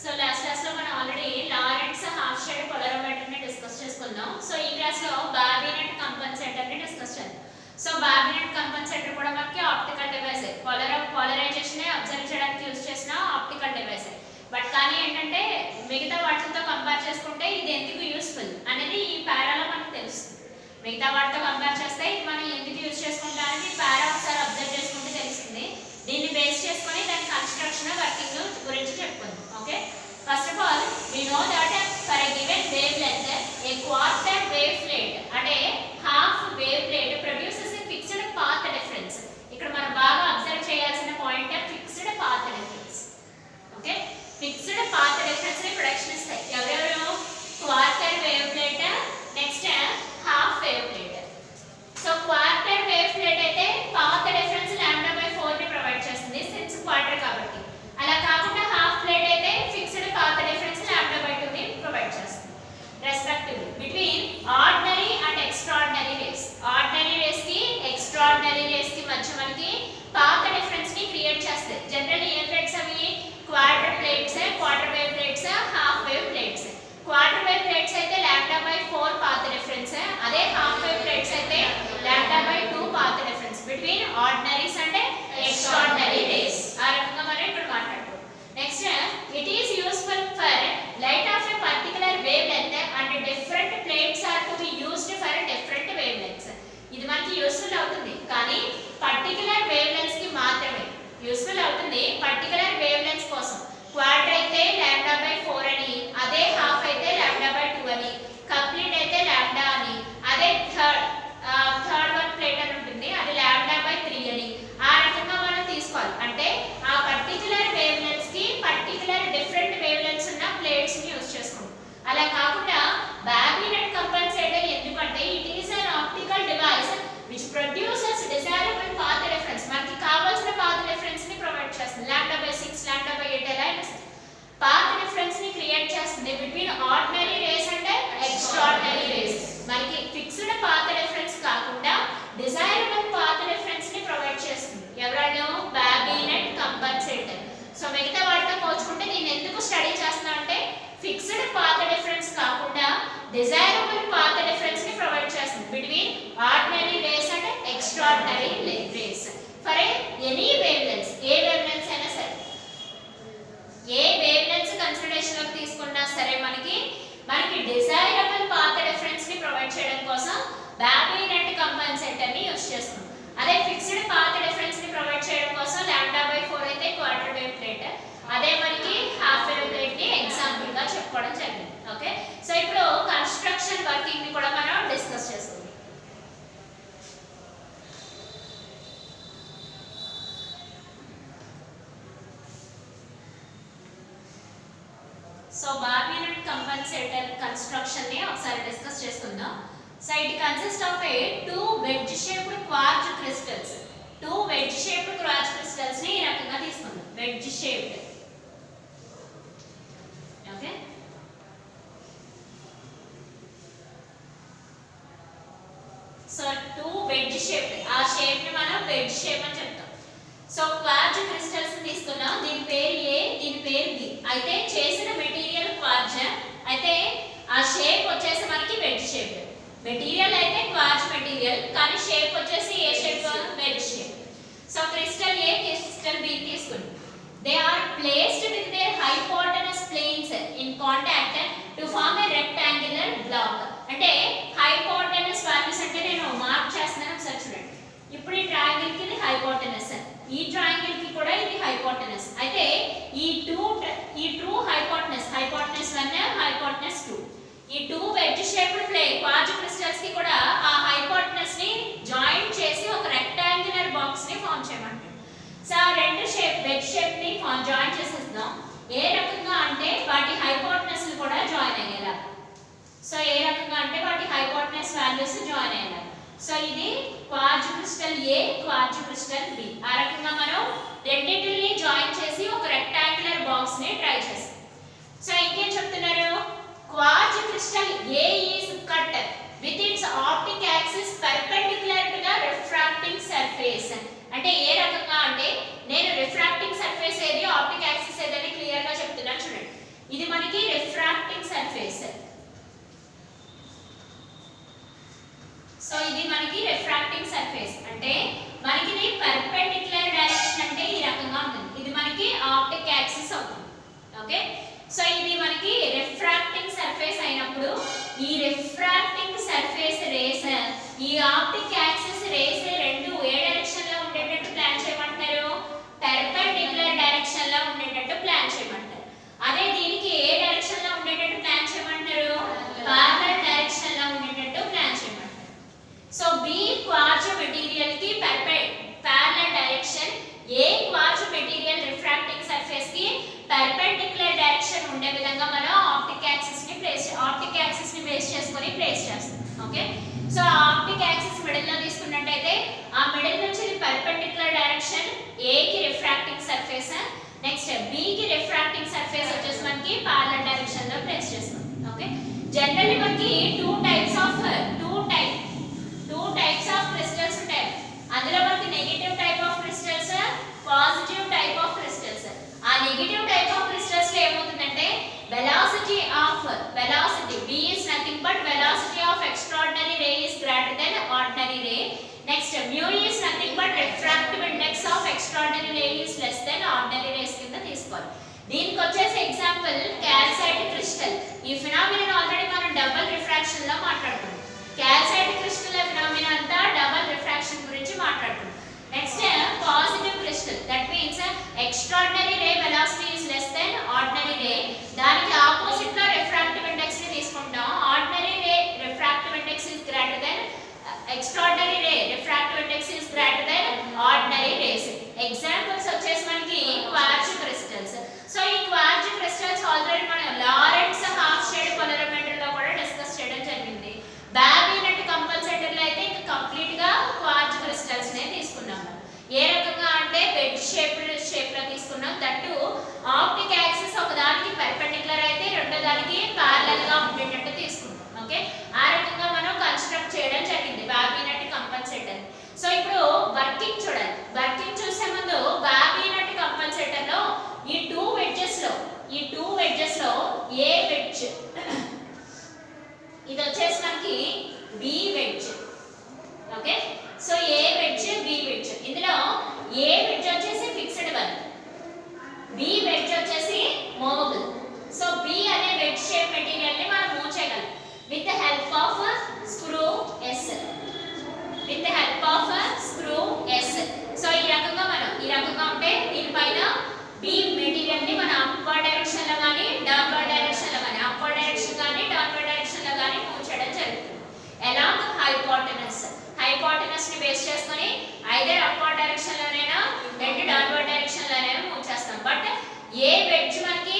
So last class లో మనం already లారెంట్స్ half shade పోలరోమీటర్ ని డిస్కస్ చేసుకున్నాం. సో ఈ క్లాస్ లో బాబినెట్ కంపెన్సేటర్ ని డిస్కస్ చేద్దాం. సో బాబినెట్ కంపెన్సేటర్ కూడా మనకి ఆప్టికల్ డివైస్, పోలరైజేషన్ ని అబ్జర్వ్ చేయడానికి యూస్ చేసిన ఆప్టికల్ డివైస్. బట్ కానీ ఏంటంటే మిగతా వాటితో కంపేర్ చేసుకుంటే ఇది ఎందుకు యూస్ఫుల్ అనేది ఈ పారాలో మనకు తెలుస్తుంది. మిగతా వాటితో కంపేర్ చేస్తే ఇది మనం ఎందుకు యూస్ చేసుకుంటాం అనేది పారా ఒకసారి అబ్జర్వ్ చేసుకుంటే తెలుస్తుంది. దీన్ని బేస్ చేసుకొని దాని కన్స్ట్రక్షన్ వర్కింగ్ గురించి చెప్పుకుందాం. Okay, first of all we know that for a given wavelength a quarter wave plate అంటే half wave plate produces a fixed path difference. ఇక్కడ మనం బాగా అబ్జర్వ్ చేయాల్సిన point fixed path difference. Okay, fixed path difference ని production ఇస్తాయి ఎవరెవరు? Quarter wave plate, next half wave plate. So quarter wave plate అయితే path difference λ/4 ని provide చేస్తుంది సిన్స్ క్వార్టర్ కాబట్టి. అలా కాకుండా హాఫ్ ప్లేట్ అయితే ఫిక్స్డ్ పాత్ డిఫరెన్స్ λ/2 ని ప్రొవైడ్ చేస్తుంది respectively between ordinary and extraordinary rays. Ordinary rays కి ఎక్స్ట్రాఆర్డినరీ రేస్ కి మధ్య మనకి పాత్ డిఫరెన్స్ ని క్రియేట్ చేస్తాయి. జనరల్లీ ఏ ప్లేట్స్ అవి? Quarter plates, quarter wave plates, half wave plates. Quarter wave plates అయితే λ/4 పాత్ డిఫరెన్స్, అదే హాఫ్ వేవ్ ప్లేట్స్ అయితే λ/2 path difference between ordinaries and extraordinary rays. ఆ రకంగా మనం ఇక్కడ మాట్లాడుకోవాలి. Next, it is useful for light of a particular wavelength and different plates are to be used for different wavelengths. ఇది మనకి useful అవుతుంది కానీ పర్టికులర్ వేవ్ లెంత్స్ కి మాత్రమే యూస్ఫుల్ అవుతుంది. పర్టికులర్ వేవ్ లెంత్స్ కోసం క్వార్టర్ అయితే λ/4 అని, అదే హాఫ్ అయితే λ/2 అని, కంప్లీట్ అయితే λ అని, అదే థర్డ్ వన్ ప్లేట్ అని ఉంటుంది అది λ/3 అని. ఆ రకంగా మనం తీసుకోవాలి. అంటే ఆ పర్టికులర్ వేవ్ లెంత్స్ కి పర్టికులర్ డిఫరెంట్ వేవ్ లెంత్స్ ఉన్న ప్లేట్స్ ని యూస్ చేసుకుంటాం. అలా కాకుండా బాబినెట్ కంపెన్సేటర్ ఎందుకంటే it is an optical device which produces desirable path difference. మనకి కావాల్సిన పాత్ డిఫరెన్స్ ని ప్రొవైడ్ చేస్తుంది. λ/6 λ/8 ఎలా అయినా సరే పాత్ డిఫరెన్స్ ని క్రియేట్ చేస్తుంది between ordinary rays and extraordinary rays. మనకి ఫిక్స్డ్ పాత్ డిఫరెన్స్ కాకుండా డిజైరబుల్ పాత్ డిఫరెన్స్ ని ప్రొవైడ్ చేస్తుంది. ఎవరైనా బాబినెట్ కంపెన్సేటర్. సో మిగతా వాటితో పోల్చుకుంటే దీన్ని ఎందుకు స్టడీ చేస్తున్నా అంటే ఫిక్స్డ్ పాత్ డిఫరెన్స్ కాకుండా డిజైరబుల్ పాత్ డిఫరెన్స్ ని ప్రొవైడ్ చేస్తుంది between ordinary rays and extraordinary rays for any wavelengths. ఏ వేవ్ లెంత్స్ అయినా సరే, ఏ వేవ్ లెంత్స్ కన్సిడరేషన్ లోకి తీసుకున్నా సరే మనకి డిజైరబుల్ పాత్ డిఫరెన్స్ ని ప్రొవైడ్ చేయడం కోసం బాబినెట్ కంపెన్సేటర్ ని యూస్ చేస్తాం. అదే ఫిక్స్డ్ పాత్ డిఫరెన్స్ ని ప్రొవైడ్ చేయడం కోసం λ/4 అయితే క్వార్టర్ వేవ్ ప్లేట్, అదే మనకి హాఫ్ వేవ్ ప్లేట్ ని ఎగ్జాంపుల్ గా చెప్పుకోవడం జరిగింది. ఓకే, సో ఇప్పుడు కన్స్ట్రక్షన్ వర్కింగ్ ని కూడా మనం డిస్కస్ చేసుకుందాం. సో బాబినెట్ కంపెన్సేటర్ కన్స్ట్రక్షన్ ని ఒకసారి డిస్కస్ చేసుకుందాం. So it consist of A 2 wedge shaped quartz crystals. 2 wedge shaped quartz crystals ని ఈ రకంగా తీసుకుందాం. Wedge shaped. Okay, so 2 wedge shaped, ఆ షేప్ ని మనం వెడ్జ్ షేప్ అని చెప్తాం. సో క్వార్ట్జ్ క్రిస్టల్స్ ని తీసుకున్నాం. దీని పేరు A, దీని పేరు B. అయితే చేసిన మెటీరియల్ క్వార్ట్జ్, అయితే ఆ షేప్ వచ్చేసి మనకి వెడ్జ్ షేప్. మెటీరియల్ అయితే క్వార్ట్జ్ మెటీరియల్ కానీ షేప్ వచ్చేసి ఏ shape? Wedge shape. So crystal A, crystal B తీసుకున్నాం. They are placed with their hypotenuse planes in contact to form a rectangular block. అంటే హైపోటెనస్ వాల్యూస్ అంటే నేను మార్క్ చేస్తున్నాను ఒకసారి చూడండి. ఇప్పుడు ఈ ట్రయాంగిల్ కి ఇది హైపోటెనస్, ఈ ట్రయాంగిల్ కి కూడా ఇది హైపోటెనస్. అయితే ఈ ట్రూ హైపోటెనస్ 1, హైపోటెనస్ 2, ఈ 2 వెడ్జ్ షేప్డ్ క్వార్ట్జ్ క్రిస్టల్స్ కి కూడా ఆ హైపోటెనస్ ని జాయిన్ చేసి ఒక రెక్టాంగులర్ బాక్స్ ని ఫార్మ్ చేయమంటారు. సో ఆ రెండు వెడ్జ్ షేప్ ని జాయిన్ చేసేద్దాం. ఏ రకంగా అంటే వాటి హైపోటెనస్ లు కూడా జాయిన్ అయ్యేలా. సో ఏ రకంగా అంటే వాటి హైపోటెనస్ వాల్యూస్ జాయిన్ అయ్యేలా. సో ఇది quartz crystal A, quartz crystal B. ఆ రకంగా మనం రెండింటిని జాయిన్ చేసి ఒక రెక్టాంగులర్ బాక్స్ ని ట్రై చేస్తాం. సో ఇంకేం చెప్తున్నారు? Quartz crystal A is cut with its optic axis perpendicular to the refracting surface. అంటే ఏ రకంగా అంటే నేను రిఫ్రాక్టింగ్ సర్ఫేస్ ఏది, ఆప్టిక్ యాక్సిస్ ఏదని క్లియర్ గా చెప్తున్నాను చూడండి. ఇది మనకి రిఫ్రాక్టింగ్ సర్ఫేస్. సో ఇది మనకి రిఫ్రాక్టింగ్ సర్ఫేస్ అంటే మనకి ఇది పర్పెండిక్యులర్ డైరెక్షన్ అంటే ఈ రకంగా ఉంటుంది. ఇది మనకి ఆప్టిక్ యాక్సిస్ అవుతుంది. ఓకే, సో ఇది మనకి రిఫ్రాక్టింగ్ సర్ఫేస్ అయినప్పుడు ఈ రిఫ్రాక్టింగ్ సర్ఫేస్ రేస్ ఈ ఆప్టిక్ యాక్సిస్ రేస్ రెండు ఏ డైరెక్షన్ లో ఉండేటట్టు ప్లాన్ చేయమంటారు? పర్పెండిక్యులర్ డైరెక్షన్ లో ఉండేటట్టు ప్లాన్ చేయమంటారు. అదే దీనికి ఏ డైరెక్షన్ లో ఉండేటట్టు ప్లాన్ చేయమంటారు? పారలల్ డైరెక్షన్ లో ఉండేటట్టు ప్లాన్ చేయమంటారు. సో బి క్వార్ట్జ్ మెటీరియల్ కి parallel డైరెక్షన్, ఏ క్వార్ట్జ్ మెటీరియల్ రిఫ్రాక్టింగ్ సర్ఫేస్ కి పర్పెండిక్యులర్ డైరెక్షన్ ఉండే విధంగా మనం ఆప్టిక్ యాక్సిస్ ని బేస్ చేసుకొని ప్లేస్ చేస్తాం. Okay, so optic axis middle లో తీసుకున్నట్టయితే ఆ మిడిల్ నుంచి ఇది పర్పెండిక్యులర్ డైరెక్షన్, ఏ కి రిఫ్రాక్టింగ్ సర్ఫేస్, నెక్స్ట్ బి కి రిఫ్రాక్టింగ్ సర్ఫేస్ వచ్చేసి మనకి parallel డైరెక్షన్ లో ప్లేస్ చేస్తాం. ఓకే, జనరల్లీ మనకి టూ టైప్స్ ఆఫ్ క్రిస్టల్స్ ఉంటాయి. అందులో మనకి negative type of crystals, positive type of crystals. ఆ నెగటివ్ టైప్ ఆఫ్ క్రిస్టల్స్ లో ఏమవుతుందంటే velocity v is nothing but velocity of extraordinary ray is greater than ordinary ray. Next mu is nothing but refractive index of extraordinary ray is less than ordinary rays కింద తీసుకోవాలి. దీనికి వచ్చేసి example calcite crystal. ఈ phenomenon already మనం double refraction లో మాట్లాడుకున్నాం. Calcite crystal phenomena అంతా double refraction గురించి మాట్లాడుకున్నాం. Next positive crystal, that means extraordinary ray velocity is less than ordinary ray. దానికి ఆపోజిట్ లో రిఫ్రాక్టివ్ ఇండెక్స్ ని తీసుకుంటాం. Ordinary ray refractive index is greater than extraordinary ray refractive index is greater than ordinary rays. Examples వచ్చేసి మనకి quartz crystals. So ఈ quartz crystals already మనం లారెంట్స్ half shade పోలరోమీటర్ లో కూడా డిస్కస్ చేయడం జరిగింది. బాబినెట్ కంపల్సేటర్ లో అయితే ఇంకా కంప్లీట్ గా క్వార్ట్జ్ క్రిస్టల్స్ నే తీసుకున్నాం. ఏ రకంగా అంటే బెడ్ షేప్ లో తీసుకున్నాం. దట్టు ఆప్టిక్ యాక్సిస్ ఒక దానికి పర్పెండిక్యులర్ అయితే రెండో దానికి ప్యారలల్ గా ఉండేటట్టు తీసుకున్నాం. ఓకే, ఆ రకంగా మనం కన్స్ట్రక్ట్ చేయడం జరిగింది బాబినెట్ కంపల్సేటర్. సో ఇప్పుడు వర్కింగ్ చూడాలి. వర్కింగ్ చూసే ముందు బాబినెట్ కంపల్సేటర్ లో ఈ టూ వెడ్జెస్ లో ఏ వెడ్జ్, ఇది వచ్చేసి మనకి B wedge. Okay, so A wedge B wedge. ఇందులో ఏ వెడ్జ్ వచ్చేసి ఫిక్స్డ్ వన్, బి వెడ్జ్ వచ్చేసి మూవబుల్. సో బి అనే వెడ్జ్ షేప్ మెటీరియల్ ని మనం మూవ్ చేయగలం with help of screws. So ఈ రకంగా ఉంటే దీనిపైన బి మెటీరియల్ ని మన అప్వర్డ్ డైరెక్షన్ లో గానీ డౌన్వర్డ్ డైరెక్షన్ లో గానీ డౌన్వర్డ్ డైరెక్షన్ లో గానీ మూవ్ చేయడం జరుగుతుంది. అలాంగ్ హైపోటెనస్ ని బేస్ చేసుకొని ఐదర్ అప్వర్డ్ డైరెక్షన్ లోనైనా లేదా డౌన్వర్డ్ డైరెక్షన్ లోనైనా మూవ్ చేస్తాం. బట్ ఏ వెడ్జ్ మనకి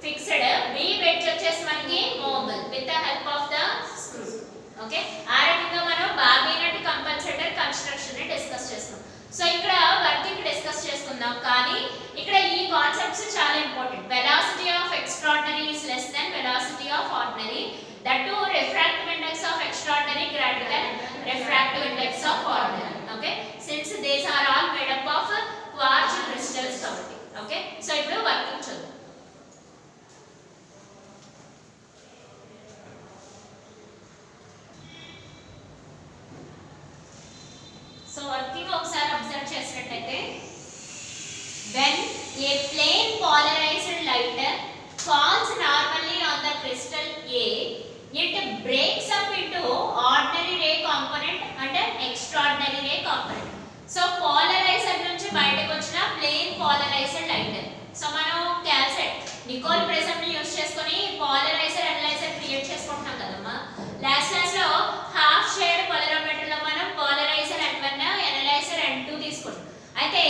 ఫిక్స్డ్, బి వెడ్జ్ వచ్చేసి మనకి movable with the help of the screws. Okay, ఆ రకంగా మనం బాబినెట్ కంపల్సేటర్ కన్స్ట్రక్షన్ ని డిస్కస్ చేస్తాం. సో ఇక్కడ వర్కింగ్ డిస్కస్ చేసుకుందాం. కానీ ఇక్కడ ఈ కాన్సెప్ట్స్ చాలా important. Velocity of extraordinary is less then velocity of ordinary. That to refractive index of extraordinary greater than refractive index of ordinary. Okay, since these are all made up of quartz crystals కాబట్టి. Okay, so ఇప్పుడు working చూద్దాం. So working ఒకసారి observe చేసినట్టయితే when a plane polarized light falls normally on the crystal A, it breaks up into ordinary ray component and extraordinary ray component. So polariser నుంచి బయటకు వచ్చిన plane polarised light. So మనం calcite Nicole prism ని use చేసుకొని polariser analyser create చేసుకుంటున్నాం కదమ్మా. Last లో half shade పోలరోమీటర్ లో మనం పోలరైజర్ N1 అనలైజర్ N2 తీసుకుంటాం. అయితే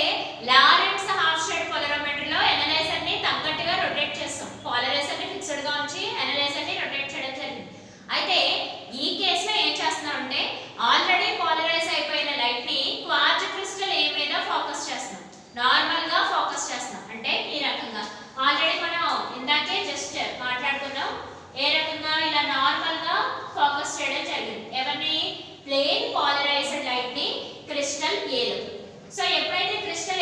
లారెంట్స్ హాఫ్ షేడ్ పోలరోమీటర్ లో అనలైజర్ ని తగ్గట్టుగా రొటేట్ చేస్తాం. పోలరైజర్ ని ఫిక్స్డ్ గా ఉంచి అనలైజర్ ని రొటేట్ చేయడం జరిగింది. అయితే ఈ కేసులో ఏం చేస్తున్నాం అంటే ఆల్రెడీ పోలరైజ్ అయిపోయిన లైట్ ని క్వార్ట్జ్ క్రిస్టల్ ఏ మీద ఫోకస్ చేస్తున్నాం, నార్మల్ గా ఫోకస్ చేస్తున్నాం. అంటే ఈ రకంగా ఆల్రెడీ మనం ఇందాకే జస్ట్ మాట్లాడుకున్నాం. ఏ రకంగా ఇలా నార్మల్ గా ఫోకస్ చేయడం జరిగింది. ఎవరిని? ప్లేన్ పోలరైజ్డ్ లైట్ ని క్రిస్టల్ ఏ లో. సో ఎప్పుడైతే క్రిస్టల్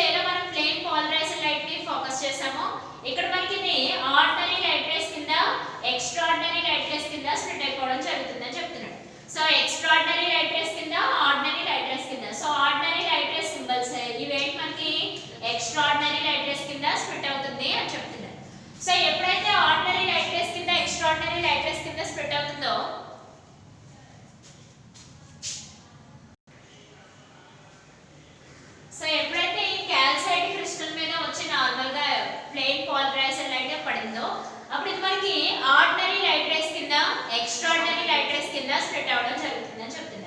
ఎక్స్ట్రాఆర్డినరీ లైట్ రేస్ కింద స్ప్లిట్ అవుతుంది అని చెప్తున్నారు. సో ఎప్పుడైతే ఆర్డినరీ లైట్ రేస్ కింద ఎక్స్ట్రాఆర్డినరీ లైట్ రేస్ కింద స్ప్లిట్ అవుతుందో సో ఎప్పుడైతే ఈ క్యాల్సైట్ క్రిస్టల్ మీద వచ్చి నార్మల్ గా ప్లెయిన్ పోలరైజ్డ్ లైట్ పడిందో అప్పుడు ఇది మనకి ఆర్డినరీ లైట్ రేస్ కింద ఎక్స్ట్రాఆర్డినరీ లైట్ రేస్ కింద స్ప్లిట్ అవడం జరుగుతుందని చెప్తున్నారు.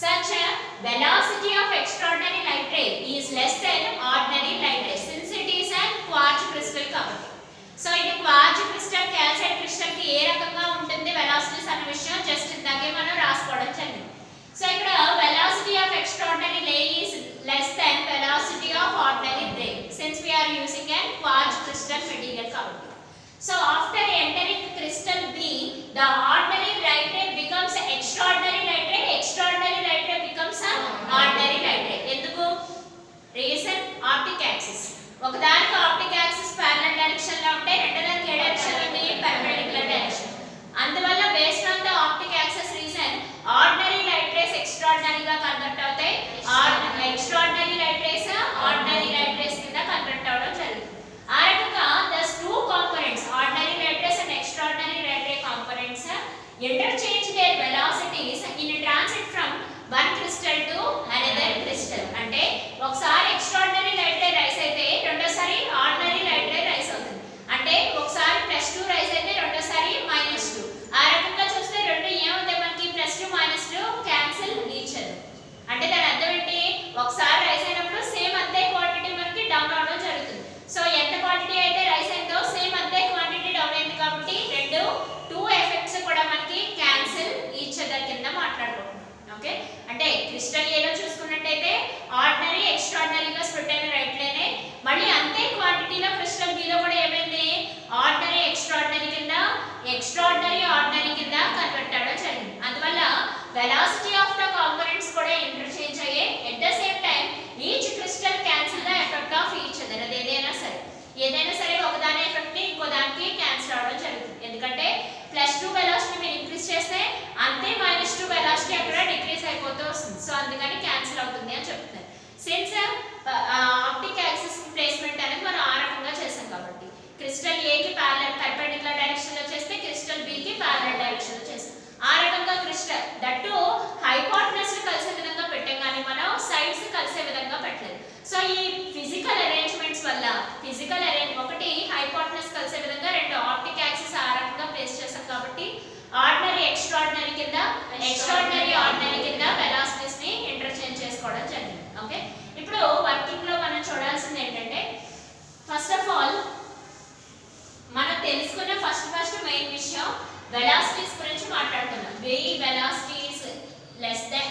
Such a velocity of extraordinary light ray is less than ordinary light ray since it is an quartz crystal కాబట్టి. సో ఇది క్వార్ట్జ్ క్రిస్టల్ క్యాల్సైట్ క్రిస్టల్ కి ఏ రకంగా ఉంటుంది వెలాసిటీస్ అనే విషయం జస్ట్ ఇందాకే మనం రాసుకోవడం జరిగింది. సో ఇక్కడ velocity of extraordinary ray is less than velocity of ordinary ray since we are using an quartz crystal material కాబట్టి. So after entering crystal B, the ordinary light ray becomes extraordinary light ray. Extraordinary light ray becomes an ordinary light ray. ఎందుకు? Reason optic axis. ఒకదానికి optic axis parallel direction లో ఉంటే రెండోదానికి ఏ direction ఉంది? perpendicular direction. అందువల్ల based on the optic axis reason ordinary light rays extraordinary గా convert అవుతాయి. extraordinary light rays ordinary light rays కింద convert అవడం జరుగుతుంది. ఆ రకంగా thus two components ordinary light rays and extraordinary light ray components interchange their velocities in a transit from one crystal to another crystal. అంటే ఒకసారి extraordinary light ray rice అయితే రెండోసారి ordinary light ray rice అవుతుంది. అంటే ఒకసారి +2 rice అయితే రెండోసారి -2. ఆ రకంగా చూస్తే రెండు ఏమవుతాయి మనకి +2 -2 క్యాన్సిల్ ఈచ్ అదర్. అంటే దాని అర్థం ఏంటి? ఒకసారి రైస్ అయినప్పుడు సేమ్ అంతే క్వాంటిటీ మనకి డౌన్ అవడం జరుగుతుంది. సో ఎంత క్వాంటిటీ అయితే రైస్ అయిందో సేమ్ అంతే క్వాంటిటీ డౌన్ అయింది కాబట్టి రెండు టూ ఎఫెక్ట్స్ కూడా మనకి క్యాన్సిల్ ఈచ్ అదర్ కింద మాట్లాడుకుంటున్నాం. ఓకే, అంటే క్రిస్టల్ ఏలో చూసుకున్నట్టయితే ఆర్డినరీ ఎక్స్ట్రాఆర్డినరీగా స్ప్లిట్ అయిన రైట్ లేనే మళ్ళీ అంతే క్వాంటిటీలో క్రిస్టల్ బి లో కూడా ఏమైంది ఆర్డినరీ ఎక్స్ట్రాఆర్డినరీ కింద ఎక్స్ట్రాఆర్డినరీ ఆర్డినరీ కింద కన్వర్ట్ అవడం జరిగింది. అందువల్ల వెలాసిటీ ఆఫ్ ద కాంపోనెంట్స్ కూడా ఇంటర్చేంజ్ అయ్యే at the same time each crystal cancel the effect of each other. అది ఏదైనా సరే ఒకదాని ఎఫెక్ట్ ని ఇంకో దానికి క్యాన్సిల్ అవడం జరుగుతుంది. ఎందుకంటే +2 వెలాసిటీ మీరు ఇంక్రీజ్ చేస్తే అంతే -2 వెలాసిటీ అక్కడ డిక్రీజ్ అయిపోతూ వస్తుంది. సో అందుకని క్యాన్సిల్ అవుతుంది అని చెప్తున్నారు. సిన్స్ ఆప్టిక్ యాక్సిస్ ప్లేస్మెంట్ అనేది మనం ఆ రకంగా చేసాం కాబట్టి క్రిస్టల్ ఏ కి పర్పెండిక్యులర్ డైరెక్షన్ లో చేస్తే క్రిస్టల్ బి కి ప్యారలల్ డైరెక్షన్ లో చేస్తాం. ఆ రకంగా క్రిస్టల్ దట్టు హైపోటెనస్ కలిసే విధంగా పెట్టాం కానీ మనం సైడ్స్ కలిసే విధంగా పెట్టలేదు. సో ఈ ఫిజికల్ అరేంజ్మెంట్స్ వల్ల ఒకటి హైపోటెనస్ కలిసే విధంగా రెండు ఆప్టిక్ యాక్సిస్ ఆ రకంగా ప్లేస్ చేస్తాం కాబట్టి ఆర్డినరీ ఎక్స్ట్రాఆర్డినరీ కింద ఎక్స్ట్రాఆర్డినరీ ఆర్డినరీ కింద వెలాసిటీస్ ని ఇంటర్చేంజ్ చేసుకోవడం జరిగింది. ఓకే, ఇప్పుడు వర్కింగ్ లో మనం చూడాల్సింది ఏంటంటే ఫస్ట్ ఆఫ్ ఆల్ మనం తెలుసుకున్న ఫస్ట్ మెయిన్ విషయం వెలాసిటీస్ గురించి మాట్లాడుకున్నాం. వెలాసిటీస్ లెస్ దెన్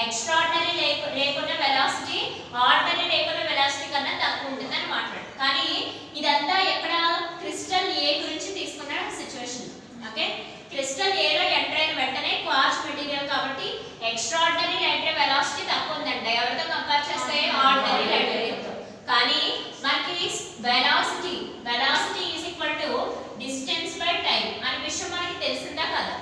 ఎక్స్ట్రాఆర్డినరీ లేకున్న వెలాసిటీ ఆర్డినరీ లేకున్న వెలాసిటీ కన్నా తక్కువ ఉంటుందని మాట్లాడు. కానీ ఇదంతా ఎక్కడ క్రిస్టల్ ఏ గురించి తీసుకున్న సిచ్యువేషన్. ఓకే, క్రిస్టల్ ఏ లో ఎంటర్ అయిన వెంటనే క్వార్ట్జ్ మెటీరియల్ కాబట్టి ఎక్స్ట్రాఆర్డినరీ లైట్ రే వెలాసిటీ తక్కువ ఉందంట ఎవరితో కంపేర్ చేస్తే ఆర్డినరీ లైట్ రేతో. కానీ మనకి velocity is equal to distance by time అనే విషయం మనకి తెలిసిందా కదా?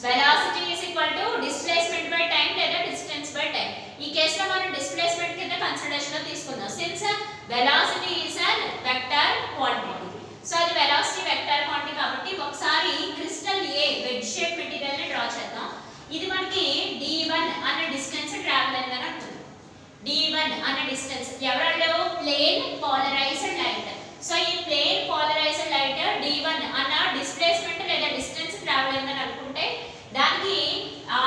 Velocity is equal to displacement by time లేదా డిస్టెన్స్ బై టైం. ఈ కేసులో మనం డిస్ప్లేస్మెంట్ కింద కన్సిడరేషన్ లో తీసుకుందాం since velocity is an vector quantity. So అది వెలాసిటీ వెక్టర్ క్వాంటిటీ కాబట్టి ఒకసారి క్రిస్టల్ ఏ వెడ్ షేప్ మెటీరియల్ ని డ్రా చేద్దాం. ఇది మనకి d1 అన్న డిస్టెన్స్ ట్రావెల్ అయిందని అంటుంది. d1 అన్న డిస్టెన్స్ ఎవరల్లో ప్లేన్ పోలరైజ్డ్ లైట్. సో ఈ ప్లేన్ పోలరైజ్డ్ లైట్ d1 అన్న డిస్ప్లేస్మెంట్ లేదా డిస్టెన్స్ ట్రావెల్ అయిందని అనుకుంటే దానికి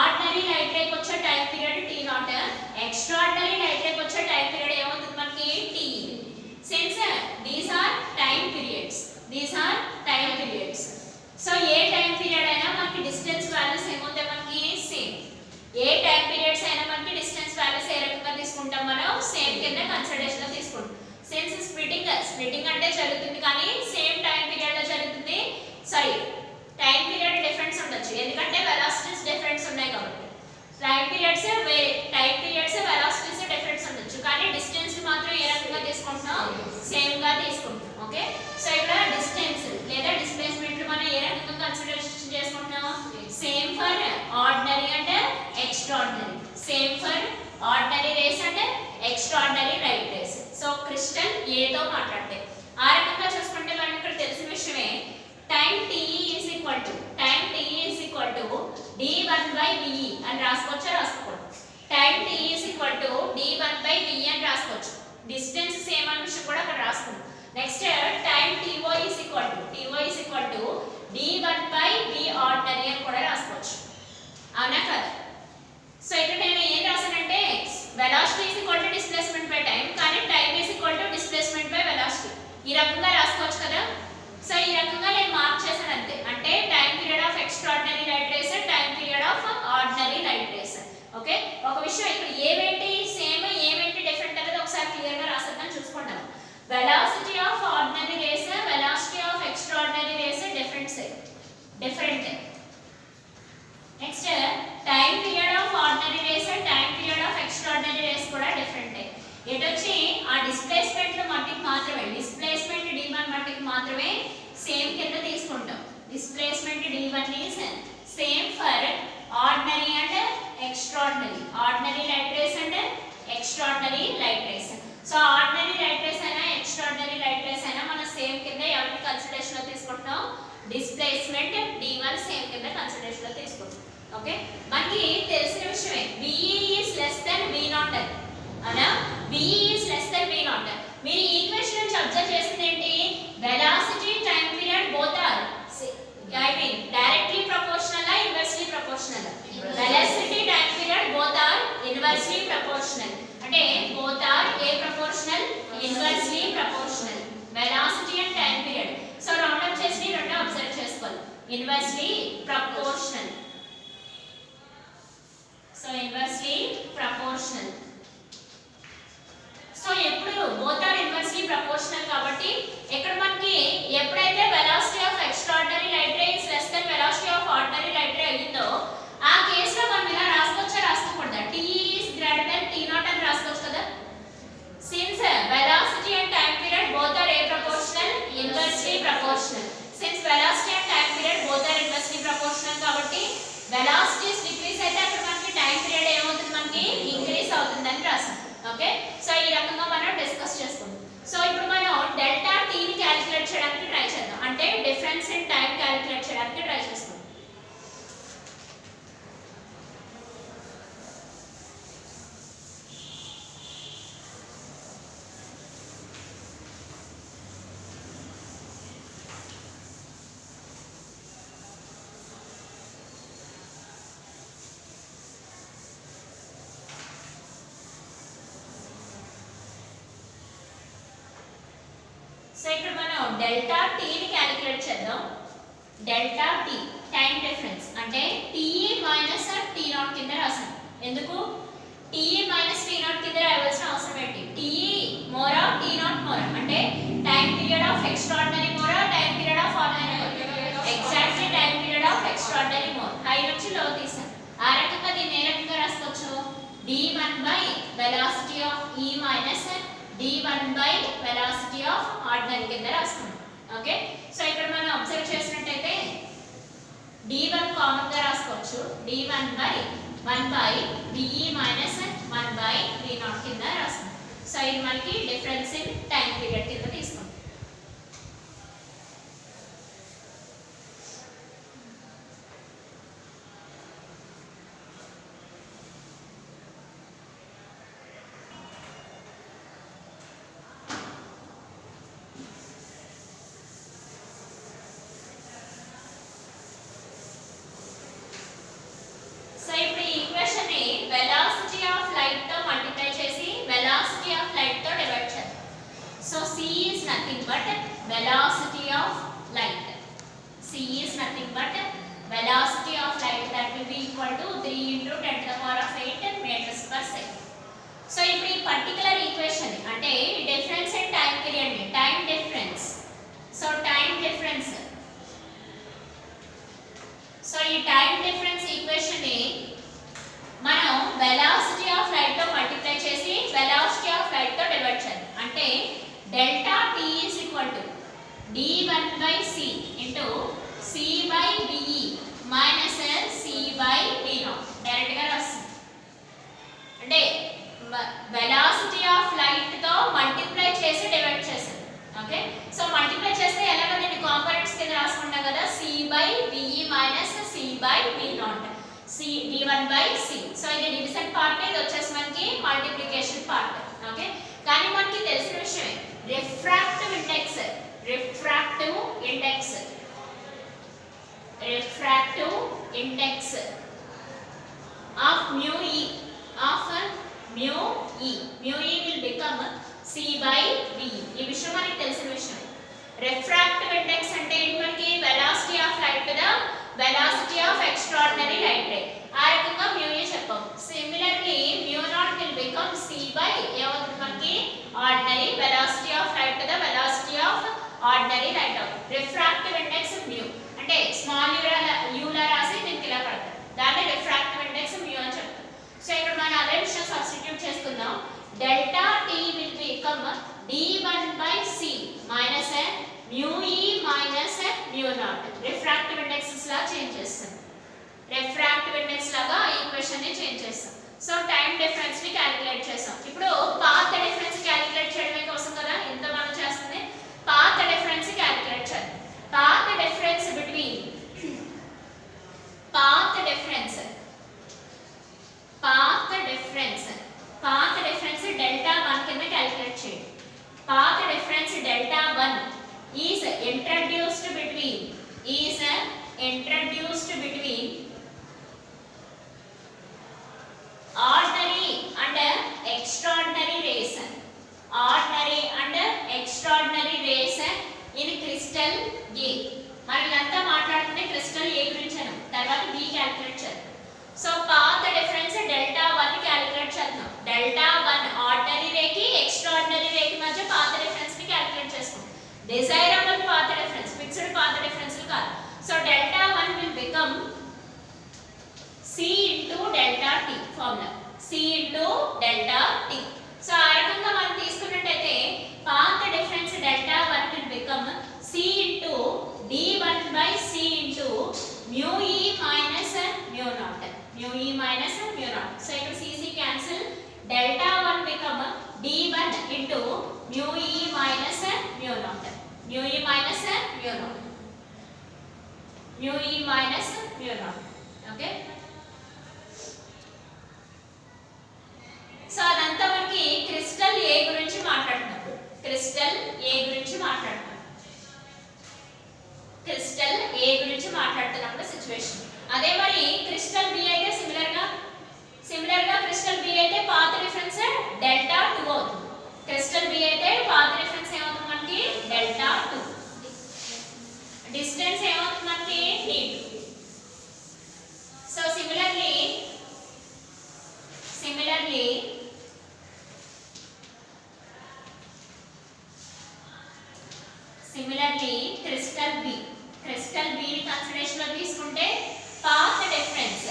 ఆర్డినరీ లైట్ రేకి వచ్చే time period t0, extraordinary light రేకి వచ్చే టైం పీరియడ్ ఏమవుతుంది మనకి t. Since these are time periods so ఏ టైం పీరియడ్ అయినా మనకి డిస్టెన్స్ వాల్యూస్ ఏమవుతాయి మనకి సేమ్. ఏ టైం పీరియడ్స్ అయినా మనకి డిస్టెన్స్ వాల్యూస్ ఏ రకంగా తీసుకుంటాం మనం సేమ్ కింద కన్సిడరేషన్ లో తీసుకుంటాం. సిన్స్ ఏతో మాట్లాడితే. ఆ రకంగా చూసుకుంటే మనం ఇక్కడ తెలిసిన విషయమే time t is equal to d1/ve అని రాసుకోవచ్చా రాసుకోకూడదు. Time t is equal to d1/ve అని రాసుకోవచ్చు. డిస్టెన్స్ సేమ్ అన్న విషయం కూడా అక్కడ రాసుకుందాం. Next time TO is equal to d1/v ordinary అని కూడా రాసుకోవచ్చు. అవునా కదా? సో ఇక్కడ నేను ఏం రాసానంటే velocity is equal to displacement by time, కానీ time is equal to displacement by velocity ఈ రకంగా రాసుకోవచ్చు కదా. సో ఈ రకంగా నేను మార్క్ చేశాను అంతే. అంటే time period of extraordinary light race, time period of ordinary light race. Okay, ఒక విషయం ఇక్కడ ఏమేంటి సేమ్ ఏమేంటి డిఫరెంట్ అనేది ఒకసారి క్లియర్ గా రాసేద్దాం చూసుకుంటాం. Velocity of ordinary rays, velocity of extraordinary rays different. Next time period of ordinary rays, time period of extraordinary rays కూడా different. ఇటొచ్చి ఆ డిస్ప్లేస్మెంట్ మట్టికి మాత్రమే, డిస్ప్లేస్మెంట్ d1 మట్టికి మాత్రమే సేమ్ కింద తీసుకుంటాం. Displacement d1 is same for ordinary and extraordinary, ordinary light race and extraordinary light race. So ordinary light race అయినా ఎక్స్ట్రాడినరీ లైట్ రేస్ అయినా మనం సేమ్ కింద ఎవరిని కన్సిడరేషన్ లో తీసుకుంటాం, డిస్ప్లేస్మెంట్ d1 సేమ్ కింద కన్సిడరేషన్ లో తీసుకుంటాం. ఓకే, మనకి తెలిసిన విషయమే VE is less than V0 అని. అవునా? VE is less than V0. మీరు ఈ ఈక్వేషన్ నుంచి అబ్జర్వ్ చేసింది ఏంటి? Velocity time period both are directly proportional or inversely proportional. Velocity time period both are inversely proportional. అంటే both are a proportional, inversely proportional. Velocity and time period. So round up చేసి రెండు observe చేసుకోవాలి. Inversely proportional. So inversely proportional. So ఎప్పుడు both are inversely proportional కాబట్టి ఇక్కడ మనకి ఎప్పుడైతే velocity of extraordinary light ray is less than velocity of ordinary light ray అయ్యిందో ఆ కేసులో మనం ఇలా రాసుకోవచ్చా రాసుకోకూడదా? T is greater than T0 అని రాసుకోవచ్చు కదా. Since velocity and time period both are a proportional, inversely proportional. Since velocity and time period both are inversely proportional కాబట్టి velocities decrease అయితే అక్కడ మనకి time period ఏమవుతుంది, మనకి increase అవుతుందని రాసాం. ఓకే, సో ఈ రకంగా మనం డిస్కస్ చేసుకుందాం. సో ఇప్పుడు మనం డెల్టా టీ ని క్యాలిక్యులేట్ చేయడానికి ట్రై చేద్దాం. అంటే డిఫరెన్స్ ఇన్ టైం క్యాలిక్యులేట్ చేయడానికి ట్రై చేస్తాం. సో ఇక్కడ మనం డెల్టా టీ ని క్యాలిక్యులేట్ చేద్దాం. డెల్టా టీ టైం డిఫరెన్స్ అంటే TE మైనస్ T0 కింద రాసాం. ఎందుకు TE మైనస్ T0 కింద రాయాల్సిన అవసరం ఏంటి? TE మోరా T0 మోరా అంటే time period of extraordinary Mora time period of ordinary Mora? Exactly time period of extraordinary more. High నుంచి లో తీసాం. ఆ రకంగా దీన్ని ఏ రకంగా రాసుకోవచ్చు? d1/velocity of E minus d1/velocity of ordinary కింద రాసుకున్నాం. ఓకే, సో ఇక్కడ మనం అబ్జర్వ్ చేసినట్టయితే d1 కామన్ గా రాసుకోవచ్చు. d1/1/ve మైనస్ 1/v0 కింద రాసుకున్నాం. సో ఇది మనకి డిఫరెన్స్ ఇన్ టైం పీరియడ్ కింద తీసుకుంటాం. వెలాసిటీ ఆఫ్ లైట్ తో మల్టిప్లై చేసి వెలాసిటీ ఆఫ్ లైట్ తో డివైడ్ చేద్దాం. So c is nothing but velocity of light. c is nothing but velocity of light, that will be equal to 3 into 10 to the power of 8 meters per second. So ఇప్పుడు ఈ particular equation అంటే difference in time period ని time difference. So time difference, so ఈ time difference equation ని మనం velocity of light తో multiply చేసి velocity of light తో డివైడ్ చేద్దాం. అంటే delta T is equal to d1/c into c/ve minus c/v0 direct గా రాస్తాం. అంటే వెలాసిటీ ఆఫ్ లైట్ తో మల్టిప్లై చేసి డివైడ్ ఓకే సో మల్టిప్లై చేస్తే ఎలాగో దీన్ని కాంపోనెంట్స్ కింద రాసుకుంటాం కదా c/ve minus c/v0 c d1/c so ఇది డివిజన్ పార్ట్ ఇది వచ్చేసి మనకి మల్టిప్లికేషన్ పార్ట్ ఓకే కానీ మనకి తెలిసిన విషయమే refractive index of mu e will become c/v ఈ విషయం మనకి తెలిసిన విషయం రిఫ్రాక్టివ్ ఇండెక్స్ అంటే ఏంటి మనకి velocity of light to the velocity of extraordinary light ray ఆ రకంగా mu e చెప్పాం similarly mu0 will become c/, ఏమవుతుంది మనకి ordinary velocity of light to the velocity of ordinary light అవుతుంది రిఫ్రాక్టివ్ ఇండెక్స్ mu అంటే స్మాల్ u లా రాసి దీనికి ఇలా పడతారు దాన్ని రిఫ్రాక్టివ్ ఇండెక్స్ mu అని చెప్తాం సో ఇక్కడ మనం అదే విషయం సబ్స్టిట్యూట్ చేసుకుందాం delta t will become d1/c minus mu e minus mu0 refractive indexes law change చేస్తాం రిఫ్రాక్టివ్ ఇండెక్స్ లాగా ఈ ఈక్వేషన్ ని చేంజ్ చేస్తాం సో టైం డిఫరెన్స్ ని క్యాలిక్యులేట్ చేస్తాం ఇప్పుడు పాత్ డిఫరెన్స్ క్యాలిక్యులేట్ చేయడమే కోసం కదా ఇంత మనం చేస్తుంది పాత్ డిఫరెన్స్ క్యాలిక్యులేట్ చేద్దాం path difference between path difference delta 1 కింద క్యాలిక్యులేట్ చేయండి path difference delta 1 is introduced between ordinary and extraordinary rays in crystal A మనలంతా మాట్లాడుతుంటే క్రిస్టల్ A గురించి అను తర్వాత B క్యాలిక్యులేట్ చేద్దాం so path difference delta 1 calculate చేద్దాం డెల్టా 1 ఆర్డినరీ రే కి ఎక్స్ట్రార్డినరీ రే కి మధ్య పాత్ డిఫరెన్స్ ని క్యాలిక్యులేట్ చేసుకుందాం desirable path difference fixed path difference కాదు so delta 1 will become c into delta t formula c into delta t so ఆ రకంగా మనం తీసుకున్నట్లయితే path difference delta 1 will become c into d1/c into mu e minus mu0 so ఇక్కడ cc cancel delta 1 become d1 into mu e minus mu0 okay so అదంతా మనకి crystal A గురించి మాట్లాడుతున్నప్పుడు situation అదే మరి క్రిస్టల్ B అయితే similar గా crystal B అయితే పాత్ డిఫరెన్స్ డెల్టా 2 అవుతుంది క్రిస్టల్ B అయితే పాత్ డిఫరెన్స్ ఏమవుతుంది మనకి డెల్టా 2 డిస్టెన్స్ ఏమవుతుంది మనకి d2 so similarly crystal B ని కన్సిడరేషన్ లో తీసుకుంటే path difference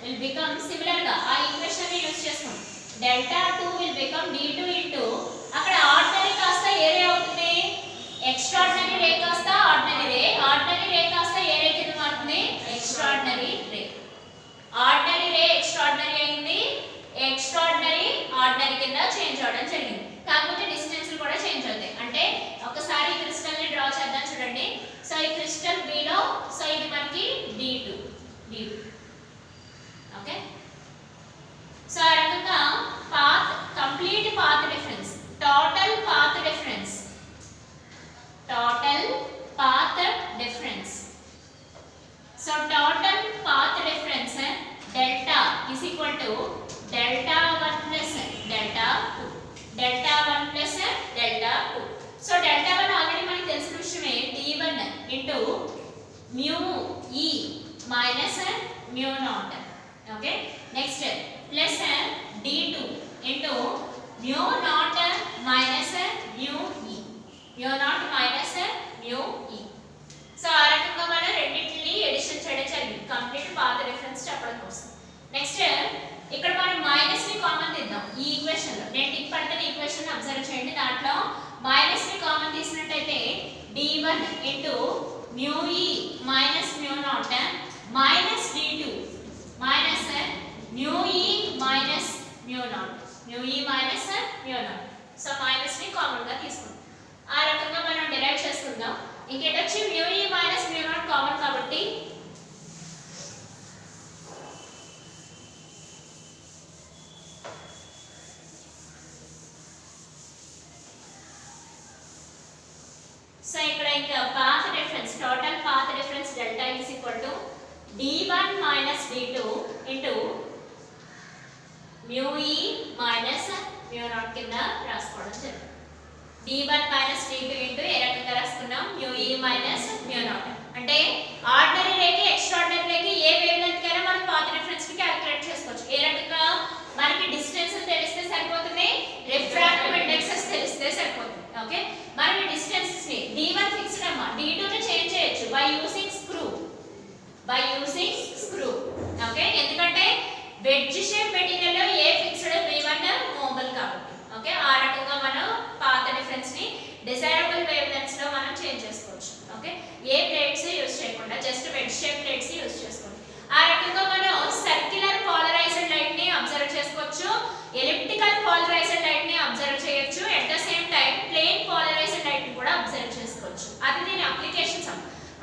will become similar గా ఆ ఈక్వేషన్ ని యూస్ చేసుకుంటాం delta 2 will become d2 into అక్కడ ఆర్డినరీ కాస్త ఏ రే అవుతుంది ఎక్స్ట్రార్డినరీ రే కాస్త ఆర్డినరీ రే కాస్త ఏ రే కింద మారుతుంది ఎక్స్ట్రార్డినరీ రే ఎక్స్ట్రార్డినరీ అయింది ఎక్స్ట్రార్డినరీ ఆర్డినరీ కింద చేంజ్ అవడం జరిగింది కాకపోతే డిస్టెన్స్ కూడా చేంజ్ అవుతాయి అంటే ఒకసారి క్రిస్టల్ ని డ్రా చేద్దాం చూడండి సో ఈ క్రిస్టల్ B లో సో ఇది మనకి d2 ఓకే సో ఆ రకంగా complete path difference total path difference so total path difference delta is equal to delta 1 plus delta 2 so delta 1 already మనకి తెలిసిన విషయమే d1 into mu e minus mu0 okay next plus d2 into mu0 minus mu e so ఆ రకంగా మనం రెండింటిని edition చేయడం జరిగింది complete path difference చెప్పడం కోసం నెక్స్ట్ ఇక్కడ మనం మైనస్ ని కామన్ తీద్దాం ఈ ఈక్వేషన్ లో నేను టిక్ పడుతున్న ఈక్వేషన్ ని అబ్జర్వ్ చేయండి దాంట్లో మైనస్ ని common తీసినట్లయితే d1 into mu e minus mu0 minus d2 minus mu e minus mu naught, mu e minus mu naught. So minus ని కామన్ గా తీసుకుందాం. ఆ రకంగా మనం డిరైవ్ చేసుకుందాం. ఇంకేట వచ్చి mu e minus mu not common కాబట్టి సో ఇక్కడ ఇంకా path difference, total path difference delta is equal to d1 minus d2 into mu e minus mu not కింద రాసుకోవడం జరిగింది. d1 మైనస్ d2 ఇంటూ ఏ రకంగా రాసుకున్నాం, mu e minus mu not. అంటే ordinary రేకి extraordinary రేకి ఏ wave length కైనా మనం path difference ని calculate చేసుకోవచ్చు. ఏ రకంగా మనకి డిస్టెన్స్ తెలిస్తే సరిపోతుంది, రిఫ్రాక్టివ్ ఇండెక్సెస్ తెలిస్తే సరిపోతుంది. ఓకే, మనం ఈ డిస్టెన్సెస్ ని d1 ఫిక్స్డ్ అమ్మా, d2 ని చేంజ్ చేయొచ్చు బై యూజింగ్ స్క్రూ. ఓకే, ఎందుకంటే వెడ్జ్ షేప్ మెటీరియల్ లో ఏ ఫిక్స్డ్ v1 మూవబుల్ కాబట్టి. ఓకే, ఆ రకంగా మనం పాత్ డిఫరెన్స్ ని డిజైరబుల్ వేవ్ లెంగ్త్స్ లో మనం చేంజ్ చేసుకోవచ్చు. ఓకే, ఏ ప్లేట్స్ యూస్ చేయకుండా just wedge shape plates use చేసుకోండి. ఆ రకంగా మనం సర్క్యులర్ పోలరైజ్డ్ లైట్ ని అబ్జర్వ్ చేసుకోవచ్చు, ఎలిప్టికల్ పోలరైజ్డ్ లైట్ ని అబ్జర్వ్ చేయొచ్చు, at the same time plane polarised light ని కూడా అబ్జర్వ్ చేసుకోవచ్చు. అది దీని అప్లికేషన్స్.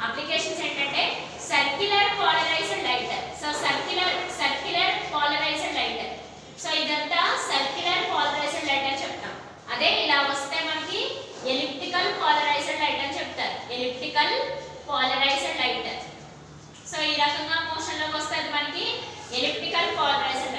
అప్లికేషన్స్ ఏంటంటే circular polarised light. So circular polarised light. So ఇదంతా సర్క్యులర్ పోలరైజ్డ్ లైట్ అని చెప్తాం. అదే ఇలా వస్తే మనకి ఎలిప్టికల్ పోలరైజ్డ్ లైట్ అని చెప్తారు. Elliptical polarised light. సో ఈ రకంగా మోషన్ లోకి వస్తే అది మనకి ఎలిప్టికల్ పోలరైజ్డ్